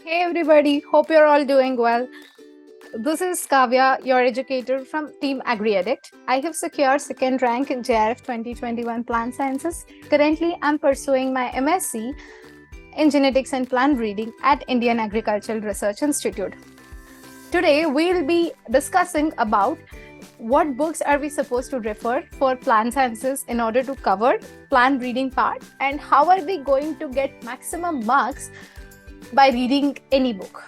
Hey everybody, hope you're all doing well. This is Kavya, your educator from Team AgriAddict. I have secured second rank in JRF 2021 Plant Sciences. Currently, I'm pursuing my MSc in Genetics and Plant Breeding at Indian Agricultural Research Institute. Today, we'll be discussing about what books are we supposed to refer for plant sciences in order to cover plant breeding part, and how are we going to get maximum marks by reading any book.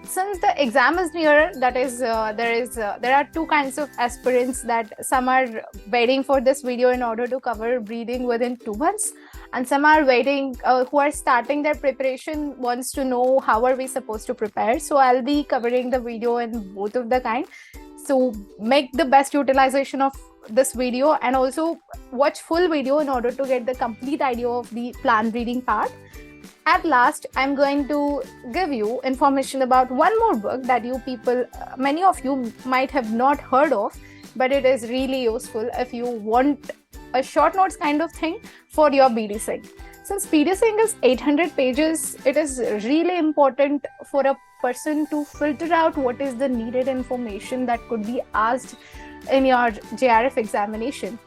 Since the exam is nearer, that is, there are two kinds of aspirants. That some are waiting for this video in order to cover breeding within 2 months, and some are waiting who are starting their preparation, wants to know how are we supposed to prepare. So I'll be covering the video in both of the kind. So make the best utilization of this video and also watch full video in order to get the complete idea of the plant breeding part. At last, I'm going to give you information about one more book that you people, many of you might have not heard of, but it is really useful if you want a short notes kind of thing for your BD-Sing. Since BD-Sing is 800 pages, it is really important for a person to filter out what is the needed information that could be asked in your JRF examination.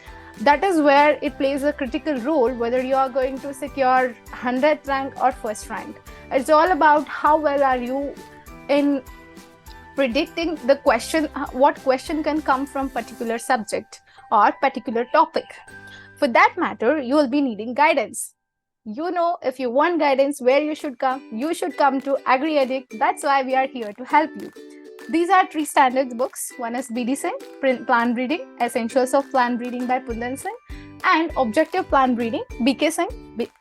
That is where it plays a critical role, whether you are going to secure 100th rank or first rank. It's all about how well are you in predicting the question, what question can come from particular subject or particular topic. For that matter, you will be needing guidance. You know, if you want guidance where you should come to AgriAddict. That's why we are here to help you. These are 3 standards books. One is BD-Sing, Plant Breeding, Essentials of Plant Breeding by Phudhan Singh, and Objective Plant Breeding, BK Singh,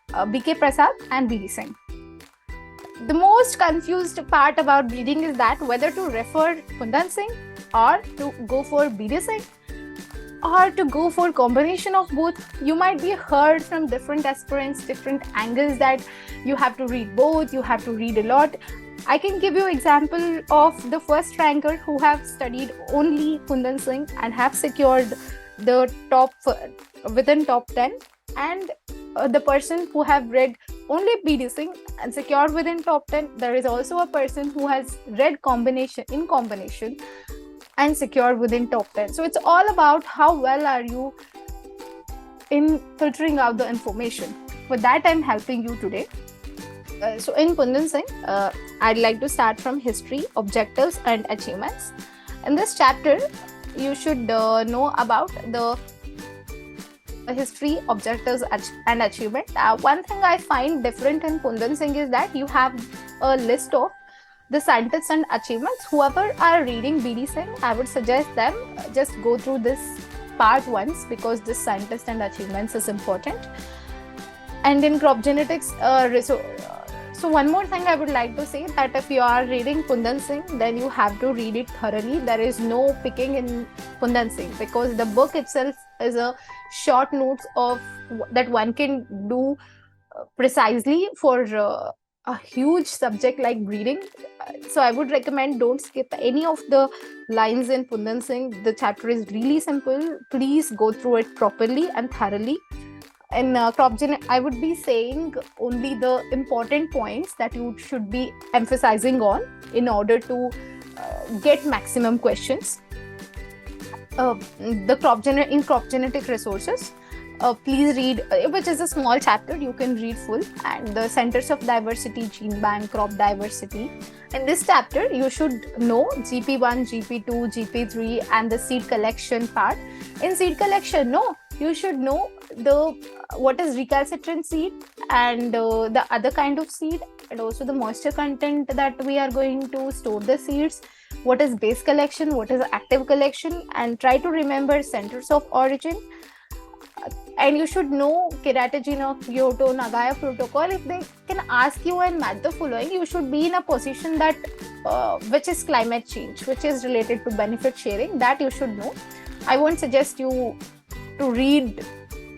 BK Prasad, and BD-Sing. The most confused part about breeding is that whether to refer Phudhan Singh or to go for BD-Sing or to go for combination of both. You might be heard from different aspirants, different angles, that you have to read both, you have to read a lot. I can give you example of the first ranker who have studied only Phudhan Singh and have secured the top within top 10, and the person who have read only BD-Sing and secured within top 10. There is also a person who has read combination and secured within top 10. So it's all about how well are you in filtering out the information. For that, I'm helping you today. So in Phudhan Singh, I'd like to start from history, objectives, and achievements. In this chapter, you should know about the history, objectives, and achievement. One thing I find different in Phudhan Singh is that you have a list of the scientists and achievements. Whoever are reading BD-Sing, I would suggest them just go through this part once, because this scientist and achievements is important. And in crop genetics, so one more thing I would like to say, that if you are reading Phudhan Singh, then you have to read it thoroughly. There is no picking in Phudhan Singh, because the book itself is a short notes of that one can do precisely for a huge subject like breeding. So I would recommend don't skip any of the lines in Phudhan Singh. The chapter is really simple. Please go through it properly and thoroughly. In crop gen, I would be saying only the important points that you should be emphasizing on in order to get maximum questions. The crop genetic resources, please read, which is a small chapter, you can read full, and the centers of diversity, gene bank, crop diversity. In this chapter, you should know GP1, GP2, GP3, and the seed collection part. In seed collection, you should know what is recalcitrant seed and the other kind of seed, and also the moisture content that we are going to store the seeds, what is base collection, what is active collection, and try to remember centers of origin. And you should know Keratogene of Kyoto, Nagoya Protocol. If they can ask you and match the following, you should be in a position that which is climate change, which is related to benefit sharing, that you should know. I won't suggest you to read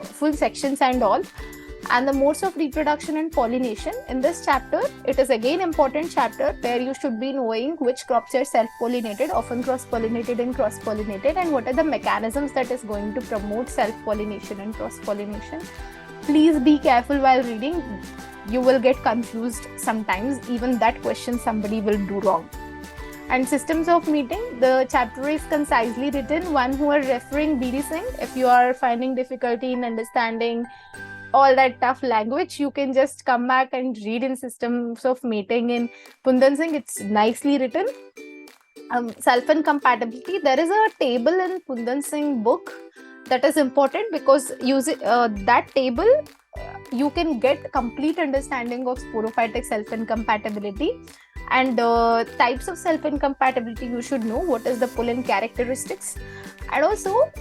full sections and all. And the modes of reproduction and pollination. In this chapter, it is again important chapter where you should be knowing which crops are self-pollinated, often cross-pollinated and cross-pollinated, and what are the mechanisms that is going to promote self-pollination and cross-pollination. Please be careful while reading. you will get confused sometimes. Even that question somebody will do wrong. And systems of meeting, the chapter is concisely written. One who are referring BD Singh, if you are finding difficulty in understanding all that tough language, you can just come back and read in systems of meeting in Phudhan Singh. It's nicely written. Self and compatibility, there is a table in Phudhan Singh book that is important, because using that table you can get complete understanding of sporophytic self incompatibility. And types of self incompatibility, you should know what is the pull-in characteristics. And also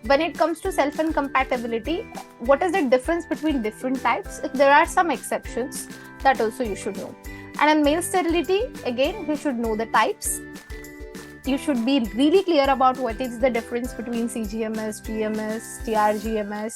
when it comes to self incompatibility, what is the difference between different types? If there are some exceptions, that also you should know. And in male sterility, again, you should know the types. You should be really clear about what is the difference between CGMS, GMS, TRGMS,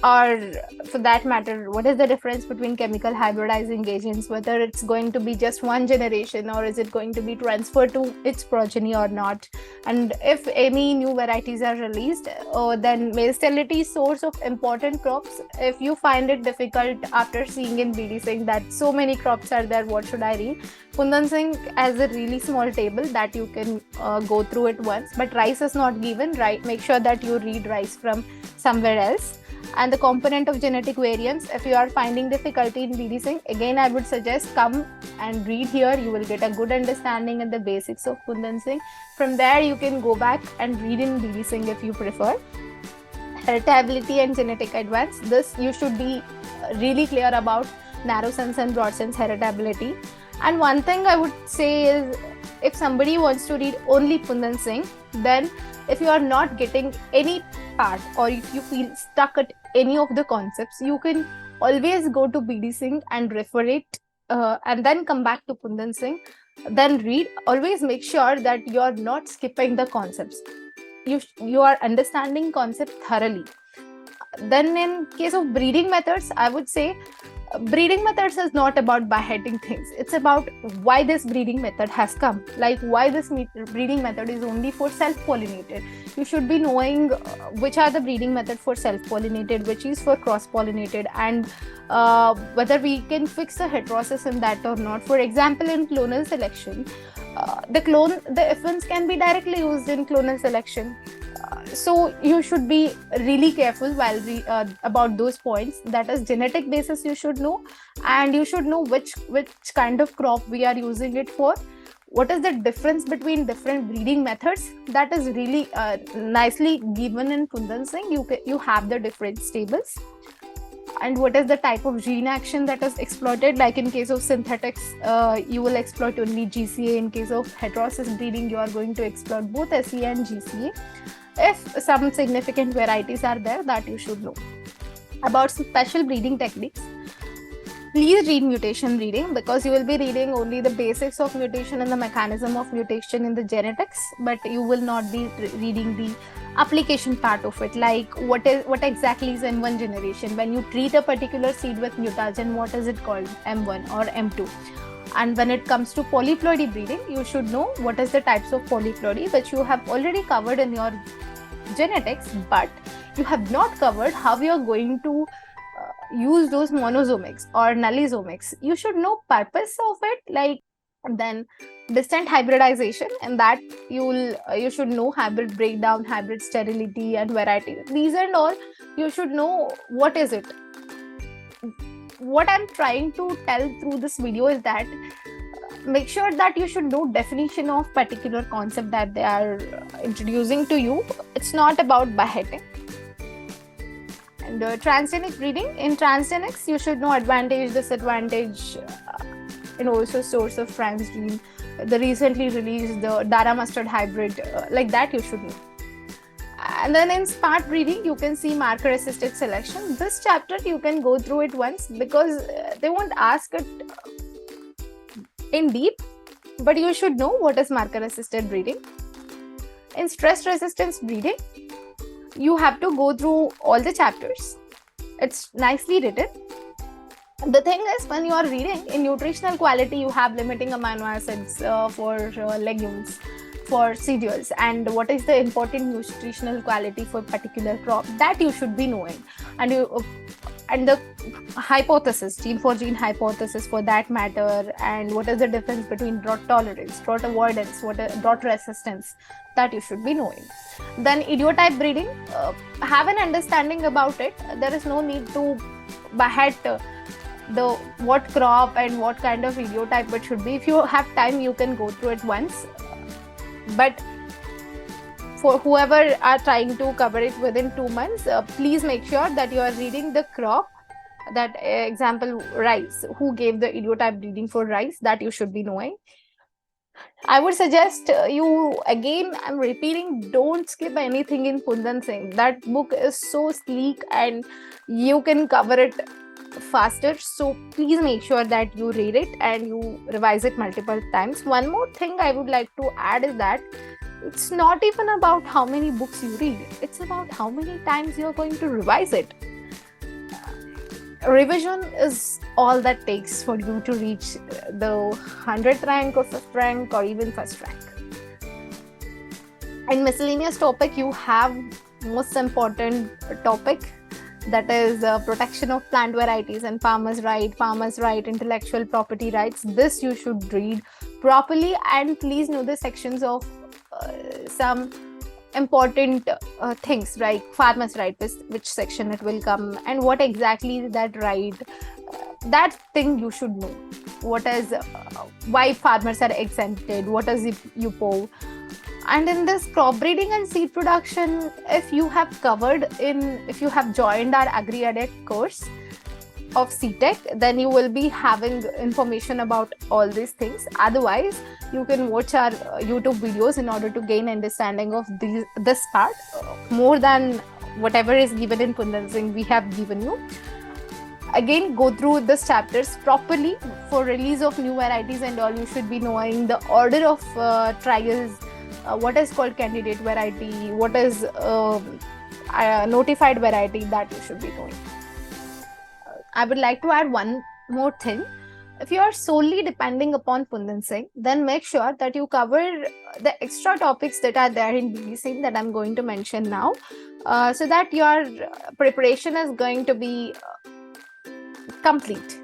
or for that matter, what is the difference between chemical hybridizing agents, whether it's going to be just one generation or is it going to be transferred to its progeny or not. And if any new varieties are released, then male sterility is source of important crops. If you find it difficult after seeing in BD Singh that so many crops are there, what should I read? Phudhan Singh has a really small table that you can go through it once, but rice is not given, right? Make sure that you read rice from somewhere else. And the component of genetic variance, if you are finding difficulty in BD Singh, again I would suggest come and read here. You will get a good understanding and the basics of Phudhan Singh. From there you can go back and read in BD Singh if you prefer. Heritability and genetic advance, this you should be really clear about narrow sense and broad sense heritability. And one thing I would say is, if somebody wants to read only Phudhan Singh, then if you are not getting any part or if you feel stuck at any of the concepts, you can always go to BD Singh and refer it and then come back to Phudhan Singh, then read. Always make sure that you are not skipping the concepts. You are understanding concept thoroughly. Then in case of breeding methods, I would say breeding methods is not about beheading things. It's about why this breeding method has come, like why this breeding method is only for self-pollinated. You should be knowing which are the breeding method for self-pollinated, which is for cross-pollinated, and whether we can fix a heterosis in that or not. For example, in clonal selection, the effins can be directly used in clonal selection. So you should be really careful while about those points. That is, genetic basis you should know, and you should know which kind of crop we are using it for. What is the difference between different breeding methods? That is really nicely given in Phudhan Singh. You have the different tables. And what is the type of gene action that is exploited? Like in case of synthetics, you will exploit only GCA. In case of heterosis breeding, you are going to exploit both SEA and GCA. If some significant varieties are there, that you should know. About special breeding techniques, please read mutation reading, because you will be reading only the basics of mutation and the mechanism of mutation in the genetics, but you will not be reading the application part of it, like what exactly is in one generation. When you treat a particular seed with mutagen, what is it called, M1 or M2? And when it comes to polyploidy breeding, you should know what is the types of polyploidy, which you have already covered in your genetics, but you have not covered how you are going to use those monosomics or nullisomics. You should know purpose of it, like then distant hybridization, and that you should know hybrid breakdown, hybrid sterility, and variety. These and all you should know. What is it? What I'm trying to tell through this video is that make sure that you should know definition of particular concept that they are introducing to you. It's not about beheading. And transgenic breeding, in transgenics you should know advantage, disadvantage, and also source of transgene. The recently released the Dara mustard hybrid, like that you should know. And then in smart breeding, you can see marker assisted selection. This chapter you can go through it once, because they won't ask it in deep, but you should know what is marker assisted breeding. In stress resistance breeding, you have to go through all the chapters. It's nicely written. The thing is, when you are reading in nutritional quality, you have limiting amino acids for legumes, for cereals, and what is the important nutritional quality for particular crop, that you should be knowing. And and the hypothesis, gene for gene hypothesis for that matter, and what is the difference between drought tolerance, drought avoidance, drought resistance, that you should be knowing. Then idiotype breeding, have an understanding about it. There is no need to behead the what crop and what kind of idiotype it should be. If you have time, you can go through it once, but for whoever are trying to cover it within 2 months, please make sure that you are reading the crop. That example, rice, who gave the idiotype breeding for rice, that you should be knowing. I would suggest you, again, I'm repeating, don't skip anything in Phudhan Singh. That book is so sleek and you can cover it faster. So please make sure that you read it and you revise it multiple times. One more thing I would like to add is that it's not even about how many books you read. It's about how many times you're going to revise it. Revision is all that takes for you to reach the 100th rank or 5th rank or even first rank. In miscellaneous topic, you have most important topic, that is protection of plant varieties and farmers' right, intellectual property rights. This you should read properly, and please know the sections of some important things like farmers' right, which section it will come, and what exactly is that right. That thing you should know. What is why farmers are exempted, what is UPO. And in this crop breeding and seed production, if you have joined our AgriAddict course of CTech, then you will be having information about all these things. Otherwise, you can watch our YouTube videos in order to gain understanding of this part more than whatever is given in Phudhan Singh we have given you. Again, go through these chapters properly. For release of new varieties and all, you should be knowing the order of trials, what is called candidate variety, what is notified variety, that you should be knowing. I would like to add one more thing. If you are solely depending upon Phudhan Singh, then make sure that you cover the extra topics that are there in BBC that I'm going to mention now, so that your preparation is going to be complete.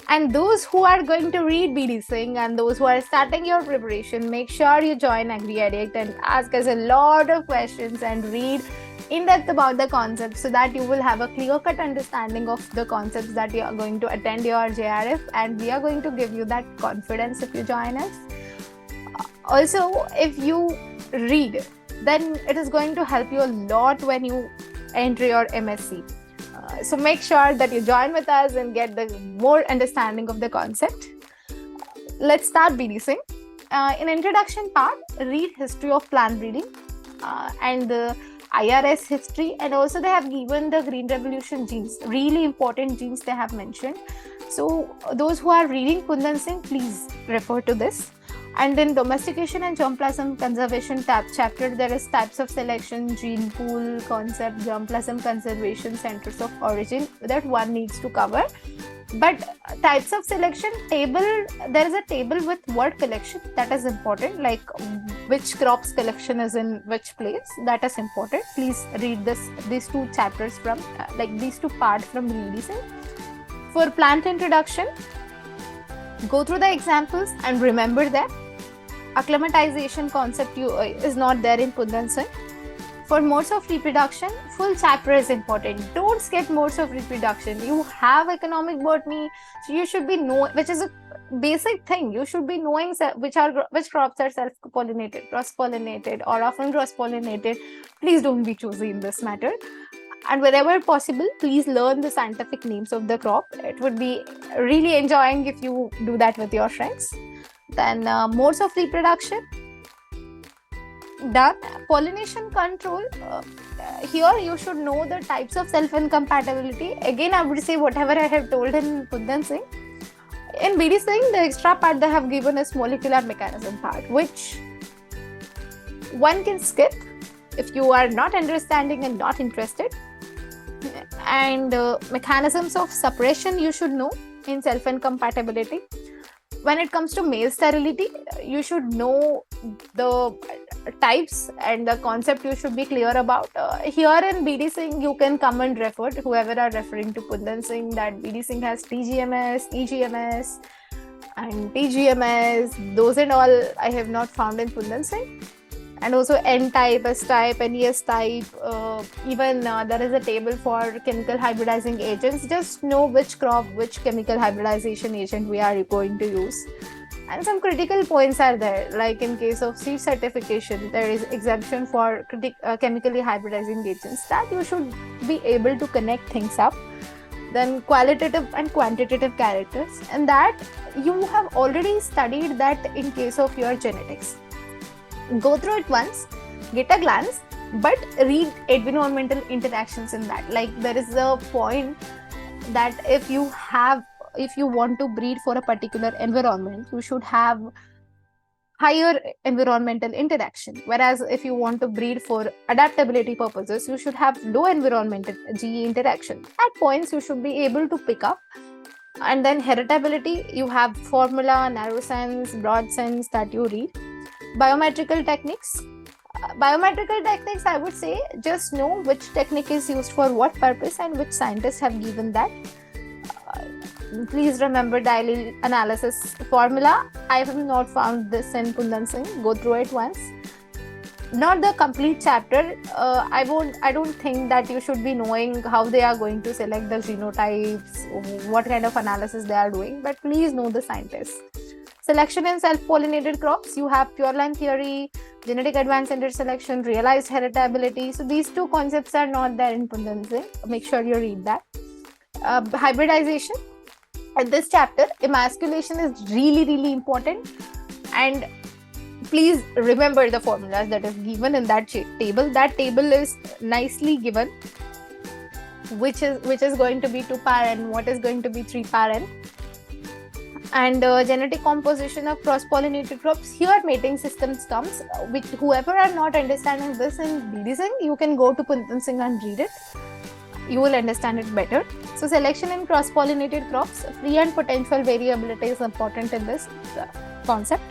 And those who are going to read BD Singh and those who are starting your preparation, make sure you join AgriAddict and ask us a lot of questions and read in depth about the concepts, so that you will have a clear-cut understanding of the concepts that you are going to attend your JRF, and we are going to give you that confidence if you join us. Also, if you read, then it is going to help you a lot when you enter your MSc. So make sure that you join with us and get the more understanding of the concept. Let's start BD Singh. In introduction part, read history of plant breeding and the IRS history, and also they have given the Green Revolution genes, really important genes they have mentioned. So those who are reading Phudhan Singh, please refer to this. And in domestication and germplasm conservation chapter, there is types of selection, gene pool concept, germplasm conservation, centers of origin that one needs to cover. But types of selection table, there is a table with word collection, that is important, like which crops collection is in which place, that is important. Please read these two chapters from these two parts from BD Singh. For plant introduction, go through the examples and remember that. Acclimatization concept is not there in Phudhan Singh. For modes of reproduction, full chapter is important. Don't skip modes of reproduction. You have economic botany, so you should be knowing, which is a basic thing. You should be knowing which crops are self-pollinated, cross-pollinated, or often cross-pollinated. Please don't be choosy in this matter. And wherever possible, please learn the scientific names of the crop. It would be really enjoying if you do that with your friends. Then modes of reproduction, done. Pollination control, here you should know the types of self-incompatibility. Again, I would say whatever I have told in Phudhan Singh. In BD Singh, the extra part they have given is molecular mechanism part, which one can skip if you are not understanding and not interested. And mechanisms of suppression you should know in self-incompatibility. When it comes to male sterility, you should know the types and the concept you should be clear about. Here in BD Singh, you can come and refer to whoever are referring to Phudhan Singh that BD Singh has TGMS, EGMS, and TGMS. Those and all I have not found in Phudhan Singh. And also N type, S type, NES type. Even there is a table for chemical hybridizing agents. Just know which crop, which chemical hybridization agent we are going to use. And some critical points are there, like in case of seed certification, there is exemption for chemically hybridizing agents, that you should be able to connect things up. Then qualitative and quantitative characters, and that you have already studied that in case of your genetics. Go through it once, get a glance, but read environmental interactions in that. Like there is a point that if you want to breed for a particular environment, you should have higher environmental interaction. Whereas if you want to breed for adaptability purposes, you should have low environmental GE interaction. At points you should be able to pick up. And then heritability, you have formula, narrow sense, broad sense that you read. Biometrical techniques. Biometrical techniques, I would say, just know which technique is used for what purpose and which scientists have given that. Please remember dialyle analysis formula. I have not found this in Phudhan Singh. Go through it once. Not the complete chapter. I don't think that you should be knowing how they are going to select the genotypes, what kind of analysis they are doing, but please know the scientists. Selection in self-pollinated crops. You have pure line theory, genetic advanced interselection, realized heritability. So these two concepts are not there in Phudhan Singh. Make sure you read that. Hybridization. In this chapter, emasculation is really important, and please remember the formulas that is given in that table. That table is nicely given, which is going to be 2-par N, what is going to be 3-par N. And genetic composition of cross-pollinated crops. Here mating systems comes, which whoever are not understanding this in BD Singh, you can go to Phudhan Singh and read it. You will understand it better. So selection in cross-pollinated crops, free and potential variability is important in this concept,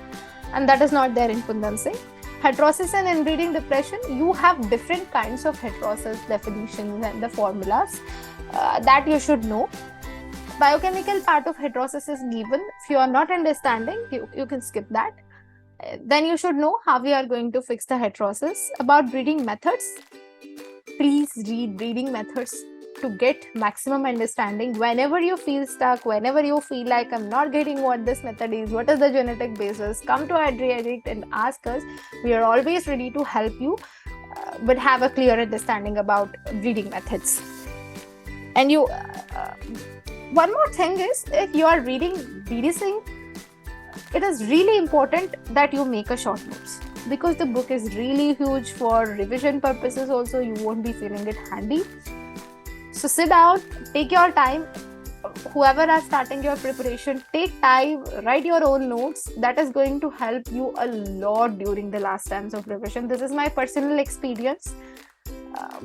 and that is not there in Phudhan Singh. Heterosis and inbreeding depression, you have different kinds of heterosis definitions and the formulas that you should know. Biochemical part of heterosis is given. If you are not understanding, you can skip that. Then you should know how we are going to fix the heterosis. About breeding methods, please read breeding methods to get maximum understanding. Whenever you feel stuck, whenever you feel like I'm not getting what this method is, what is the genetic basis, come to AgriAddict and ask us. We are always ready to help you, but have a clear understanding about breeding methods. And one more thing is, if you are reading BD Singh, it is really important that you make a short notes, because the book is really huge. For revision purposes also, you won't be feeling it handy. So sit down, take your time. Whoever are starting your preparation, take time, write your own notes. That is going to help you a lot during the last times of revision. This is my personal experience.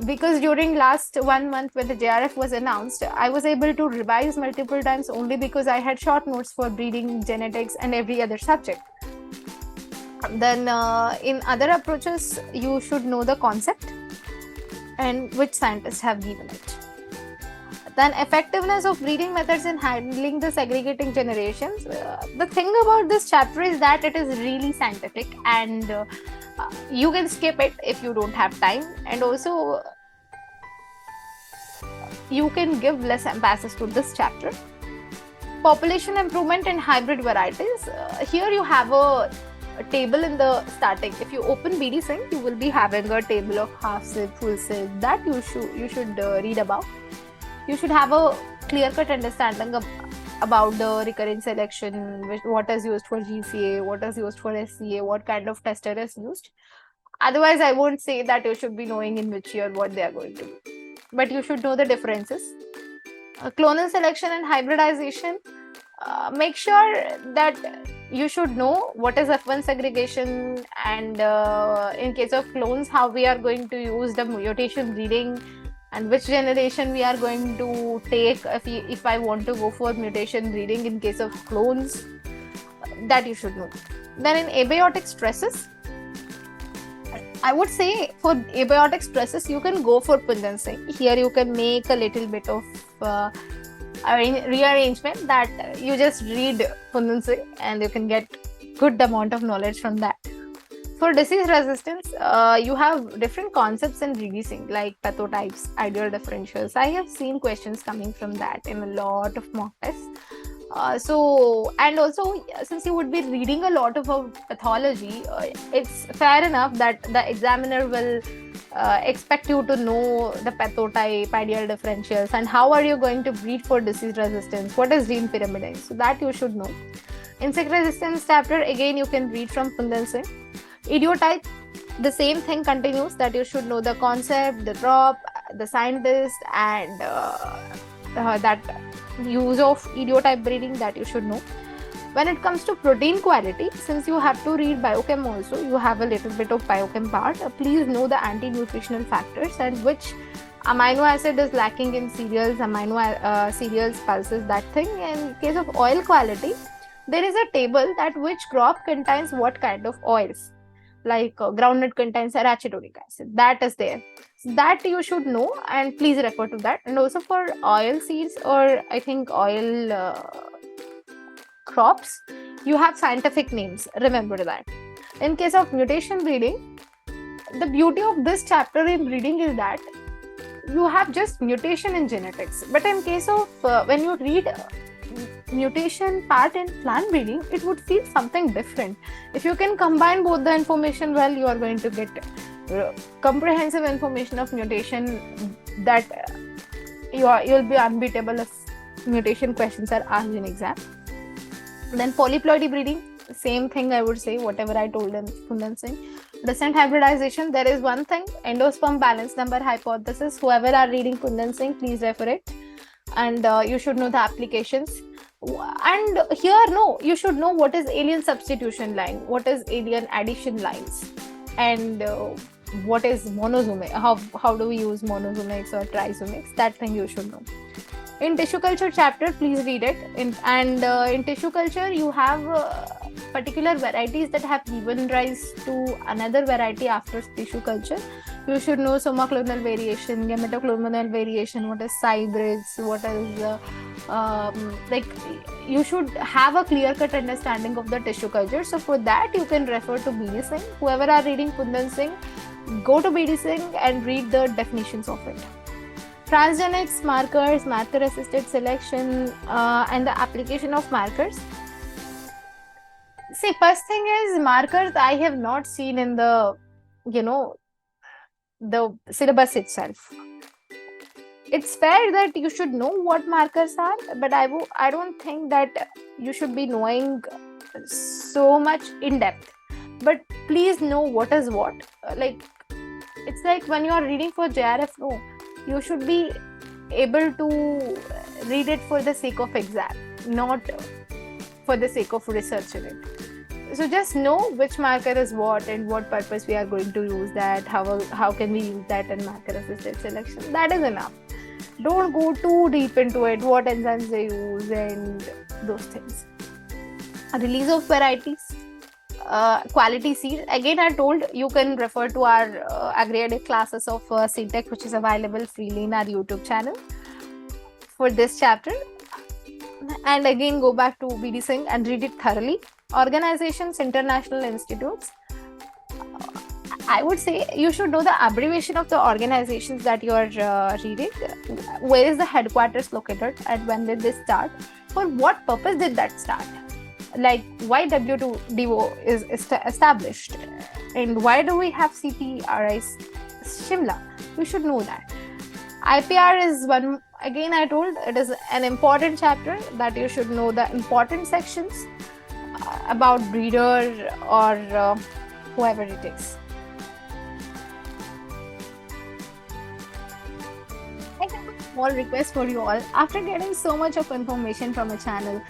Because during last 1 month when the JRF was announced, I was able to revise multiple times only because I had short notes for breeding, genetics, and every other subject. Then in other approaches, you should know the concept and which scientists have given it. Then effectiveness of breeding methods in handling the segregating generations. The thing about this chapter is that it is really scientific, and you can skip it if you don't have time, and also you can give less emphasis to this chapter. Population improvement in hybrid varieties. Here you have a table in the starting. If you open BD Singh, you will be having a table of half SID, full SID that you should read about. You should have a clear-cut understanding about the recurrent selection, what is used for GCA, what is used for SCA, what kind of tester is used. Otherwise, I won't say that you should be knowing in which year what they are going to do. But you should know the differences. Clonal selection and hybridization. Make sure that you should know what is F1 segregation, and in case of clones, how we are going to use the mutation breeding, and which generation we are going to take if I want to go for mutation breeding in case of clones. That you should know. Then in abiotic stresses, I would say for abiotic stresses, you can go for Phudhan Singh. Here you can make a little bit of rearrangement that you just read Phudhan Singh and you can get good amount of knowledge from that. For disease resistance, you have different concepts in releasing like pathotypes, ideal differentials. I have seen questions coming from that in a lot of mock tests. And also, since you would be reading a lot about pathology, it's fair enough that the examiner will expect you to know the pathotype, ideal differentials, and how are you going to breed for disease resistance, what is gene pyramiding, so that you should know. Insect resistance chapter, again you can read from Phudhan Singh. Idiotype, the same thing continues, that you should know the concept, the drop, the scientist, and that use of idiotype breeding, that you should know. When it comes to protein quality, since you have to read biochem also, you have a little bit of biochem part. Please know the anti-nutritional factors and which amino acid is lacking in cereals, cereals, pulses, that thing. In case of oil quality, there is a table that which crop contains what kind of oils. Like groundnut contains arachidonic acid, that is there. So that you should know, and please refer to that. And also for oil seeds, or I think oil crops, you have scientific names, remember that. In case of mutation breeding, the beauty of this chapter in breeding is that you have just mutation in genetics, but in case of when you read mutation part in plant breeding, it would feel something different. If you can combine both the information well, you are going to get comprehensive information of mutation that you'll be unbeatable if mutation questions are asked in exam. Then polyploidy breeding, same thing I would say, whatever I told in Phudhan Singh. Descent hybridization, there is one thing, endosperm balance number hypothesis. Whoever are reading Phudhan Singh, please refer it. And you should know the applications. And here, no, you should know what is alien substitution line, what is alien addition lines, and what is monosomic, how do we use monosomics or trisomics, that thing you should know. In tissue culture chapter, please read it. In tissue culture, you have particular varieties that have given rise to another variety after tissue culture. You should know somaclonal variation, gametoclonal variation, what is hybrids, what is like you should have a clear-cut understanding of the tissue culture. So for that, you can refer to B.D. Singh. Whoever are reading Phudhan Singh, go to B.D. Singh and read the definitions of it. Transgenics, markers, marker-assisted selection, and the application of markers. See, first thing is markers I have not seen in the, the syllabus itself. It's fair that you should know what markers are, but I don't think that you should be knowing so much in depth. But please know what is what. Like, it's like when you are reading for JRF, no, you should be able to read it for the sake of exam, not for the sake of research in it. So just know which marker is what and what purpose we are going to use that, how can we use that in marker assisted selection. That is enough. Don't go too deep into it, what enzymes they use and those things. Release of varieties, quality seed. Again, I told you can refer to our AgriAddict classes of CTech, which is available freely in our YouTube channel for this chapter. And again, go back to B.D. Singh and read it thoroughly. Organizations, international institutes. I would say you should know the abbreviation of the organizations that you are reading. Where is the headquarters located and when did they start? For what purpose did that start? Like why W2DO is established and why do we have CPRI Shimla? You should know that. IPR is one, again I told, it is an important chapter that you should know the important sections about breeder or whoever it is. I have a small request for you all. After getting so much of information from a channel,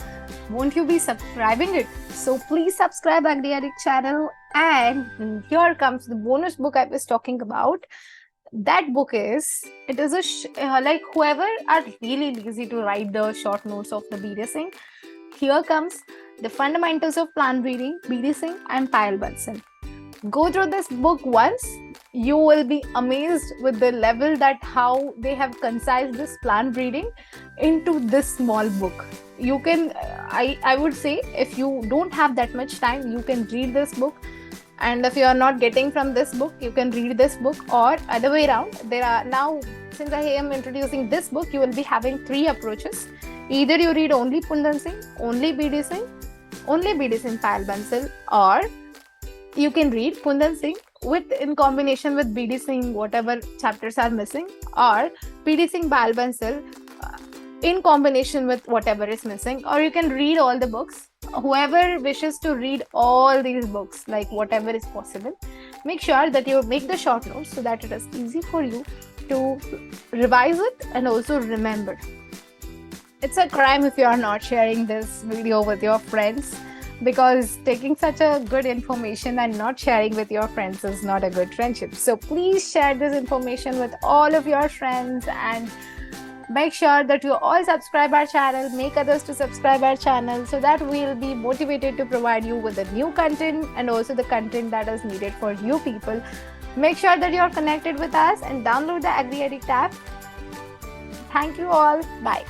won't you be subscribing it? So please subscribe AgriAddict channel. And here comes the bonus book I was talking about. That book is, it is a like whoever are really lazy to write the short notes of the B.D. Singh, here comes the fundamentals of plant breeding, B.D. Singh and Payal Bansal. Go through this book once. You will be amazed with the level that how they have concised this plant breeding into this small book. You can, I would say, if you don't have that much time, you can read this book. And if you are not getting from this book, you can read this book, or other way around. There are now, since I am introducing this book, you will be having 3 approaches. Either you read only Phudhan Singh, only BD Singh, only BD Singh Pal Bansal, or you can read Phudhan Singh with in combination with BD Singh, whatever chapters are missing, or BD Singh Pal Bansal in combination with whatever is missing, or you can read all the books. Whoever wishes to read all these books, like whatever is possible, make sure that you make the short notes so that it is easy for you to revise it and also remember. It's a crime if you are not sharing this video with your friends, because taking such a good information and not sharing with your friends is not a good friendship. So please share this information with all of your friends, and make sure that you all subscribe our channel, make others to subscribe our channel, so that we'll be motivated to provide you with the new content and also the content that is needed for you people. Make sure that you're connected with us and download the AgriAddict app. Thank you all. Bye.